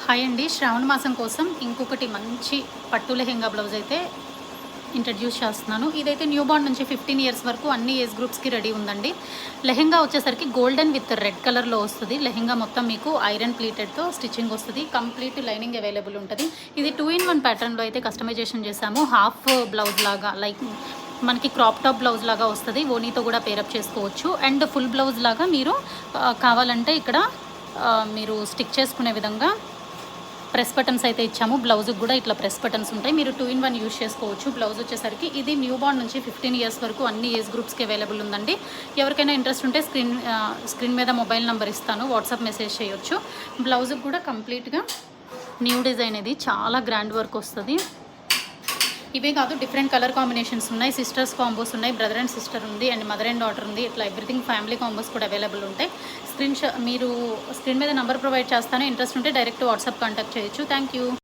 Hi అండి. శ్రావణ మాసం కోసం ఇంకొకటి మంచి పట్టు లెహెంగా బ్లౌజ్ అయితే ఇంట్రడ్యూస్ చేస్తున్నాను. ఇదైతే న్యూ బార్న్ నుంచి 15 ఇయర్స్ వరకు అన్ని ఏజ్ గ్రూప్స్కి రెడీ ఉందండి. లెహెంగా వచ్చేసరికి గోల్డెన్ విత్ రెడ్ కలర్లో వస్తుంది. లెహెంగా మొత్తం మీకు ఐరన్ ప్లీటెడ్తో స్టిచ్చింగ్ వస్తుంది. కంప్లీట్ లైనింగ్ అవైలబుల్ ఉంటుంది. ఇది 2-in-1 ప్యాటర్న్లో అయితే కస్టమైజేషన్ చేశాము. హాఫ్ బ్లౌజ్ లాగా లైక్ మనకి క్రాప్ టాప్ బ్లౌజ్ లాగా వస్తుంది. ఓనీతో కూడా పేరప్ చేసుకోవచ్చు. అండ్ ఫుల్ బ్లౌజ్ లాగా మీరు కావాలంటే ఇక్కడ మీరు స్టిక్ చేసుకునే విధంగా ప్రెస్ బటన్స్ అయితే ఇచ్చాము. బ్లౌజ్కి కూడా ఇట్లా ప్రెస్ బటన్స్ ఉంటాయి. మీరు 2-in-1 యూజ్ చేసుకోవచ్చు. బ్లౌజ్ వచ్చేసరికి ఇది న్యూ బార్న్ నుంచి 15 ఇయర్స్ వరకు అన్ని ఏజ్ గ్రూప్స్కి అవైలబుల్ ఉందండి. ఎవరికైనా ఇంట్రెస్ట్ ఉంటే స్క్రీన్ మీద మొబైల్ నెంబర్ ఇస్తాను, వాట్సాప్ మెసేజ్ చేయొచ్చు. బ్లౌజ్కి కూడా కంప్లీట్గా న్యూ డిజైన్ ఇది చాలా గ్రాండ్ వర్క్ వస్తుంది. ఇవే కాదు, డిఫరెంట్ కలర్ కాంబినేషన్స్ ఉన్నాయి. సిస్టర్స్ కాంబోస్ ఉన్నాయి, బ్రదర్ అండ్ సిస్టర్ ఉంది, అండ్ మదర్ అండ్ డాటర్ ఉంది. ఇట్లా ఎవ్రీథింగ్ ఫ్యామిలీ కాంబోస్ కూడా అవైలబుల్ ఉంటాయి. మీరు స్క్రీన్ మీద నెంబర్ ప్రొవైడ్ చేస్తాను. ఇంట్రెస్ట్ ఉంటే డైరెక్ట్ వాట్సాప్ కాంటాక్ట్ చేయొచ్చు. Thank you.